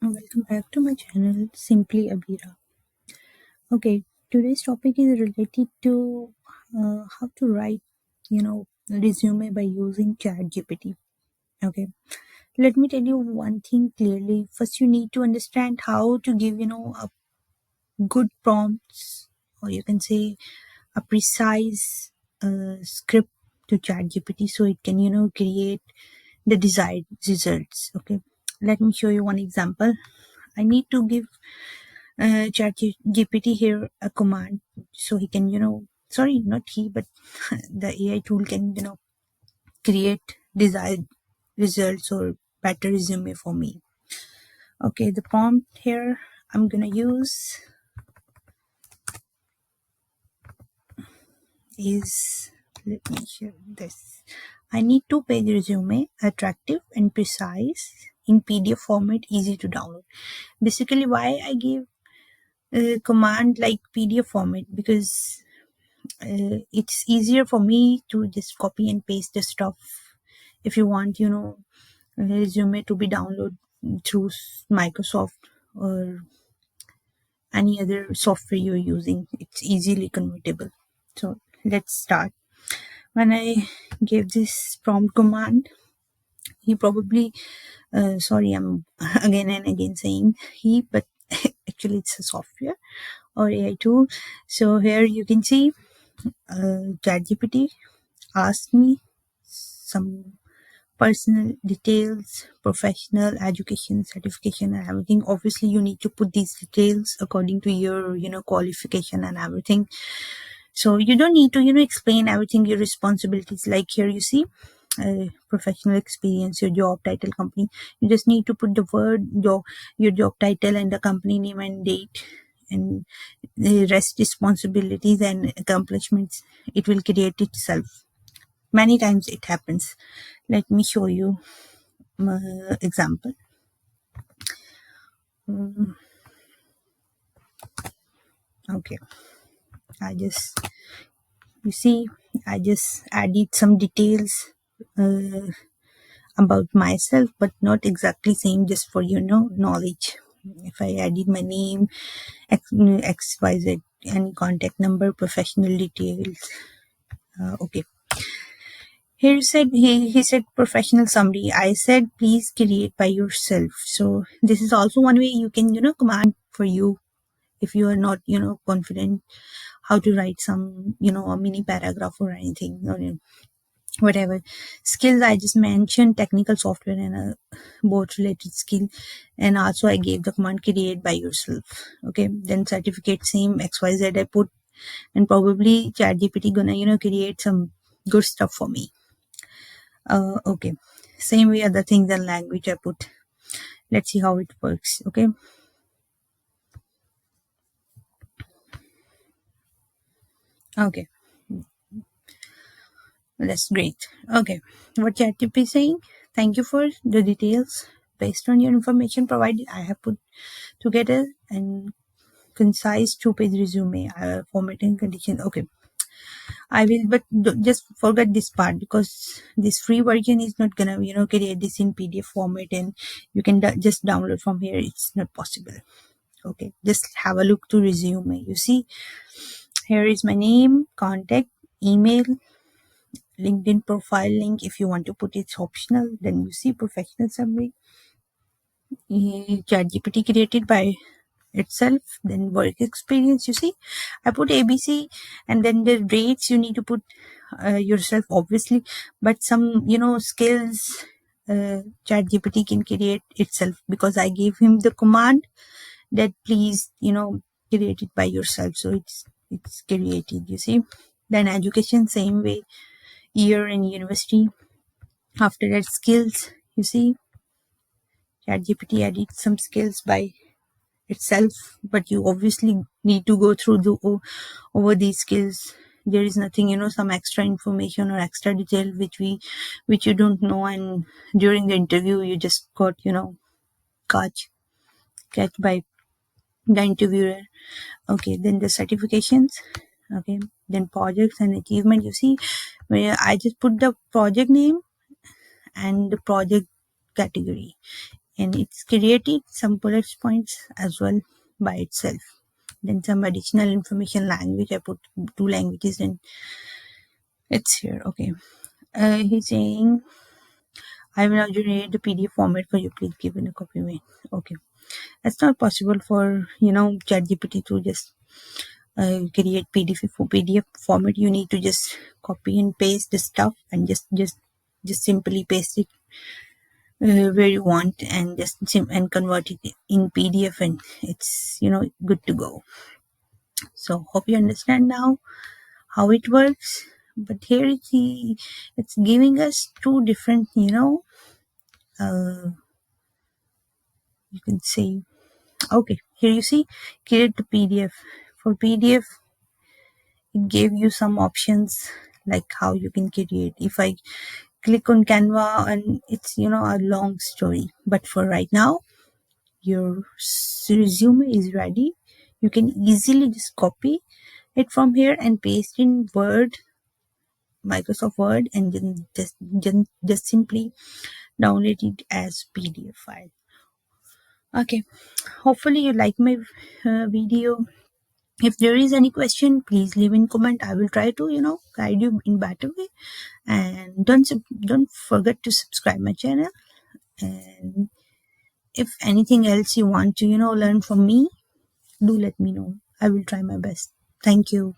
Welcome back to my channel, Simply Abira. Okay, today's topic is related to how to write, resume by using ChatGPT. Okay, let me tell you one thing clearly. First, you need to understand how to give, a good prompts, or you can say a precise script to ChatGPT so it can, create the desired results. Okay, let me show you one example. I need to give ChatGPT here a command so he can, sorry, not he, but the AI tool can, create desired results or better resume for me. Okay, the prompt here I'm gonna use is, let me share this. I need two-page resume, attractive and precise, in PDF format, easy to download. Basically, why I give a command like PDF format, because it's easier for me to just copy and paste the stuff. If you want, a resume to be downloaded through Microsoft or any other software you're using, it's easily convertible. So let's start. When I gave this prompt command, he probably sorry, I'm again and again saying he, but actually it's a software or AI tool. So here you can see ChatGPT asked me some personal details, professional education, certification, and everything. Obviously, you need to put these details according to your, qualification and everything. So you don't need to, explain everything, your responsibilities. Like here you see, professional experience, your job title, company. You just need to put the word, your job title and the company name and date, and the rest responsibilities and accomplishments. It will create itself. Many times it happens. Let me show you example. Okay, I just, you see, I just added some details about myself, but not exactly same, just for knowledge. If I added my name, XYZ, any contact number, professional details. Okay, here said he said professional summary. I said please create by yourself. So this is also one way you can command for you if you are not confident how to write some a mini paragraph or anything, or whatever skills. I just mentioned technical software and both related skill, and also I gave the command create by yourself. Okay, then certificate same XYZ I put, and probably ChatGPT gonna create some good stuff for me. Okay, same way other things and language I put. Let's see how it works. Okay, okay, that's great. Okay, what ChatGPT is saying? Thank you for the details. Based on your information provided, I have put together and concise two-page resume. Formatting condition. Okay, I will, but just forget this part, because this free version is not gonna create this in PDF format and you can just download from here. It's not possible. Okay, just have a look to resume. You see, here is my name, contact, email, LinkedIn profile link. If you want to put it's optional. Then you see professional summary. ChatGPT created by itself. Then work experience. You see, I put ABC, and then the rates you need to put yourself, obviously, but some skills ChatGPT can create itself, because I gave him the command that please create it by yourself. So it's created. You see, then education same way, year and university. After that, skills. You see, ChatGPT added some skills by itself, but you obviously need to go through over these skills. There is nothing, some extra information or extra detail which you don't know, and during the interview you just got catch by the interviewer. Okay, then the certifications. Okay, then projects and achievement. You see, where I just put the project name and the project category. and it's created some bullet points as well by itself. Then some additional information language, I put 2 languages and it's here. Okay. He's saying, I will now generate the PDF format for you. Please give in a copy me. Okay. That's not possible for, ChatGPT to just create PDF format. You need to just copy and paste the stuff and just simply paste it where you want, and and convert it in PDF, and it's good to go. So hope you understand now how it works. But here it's giving us two different, you can say, okay, here you see, create the PDF. For PDF, it gave you some options like how you can create. If I click on Canva, and it's a long story, but for right now your resume is ready. You can easily just copy it from here and paste in Microsoft Word, and then just simply download it as PDF file. Okay, hopefully you like my video. If there is any question, please leave in comment. I will try to guide you in better way. And don't forget to subscribe my channel. And if anything else you want to learn from me, do let me know. I will try my best. Thank you.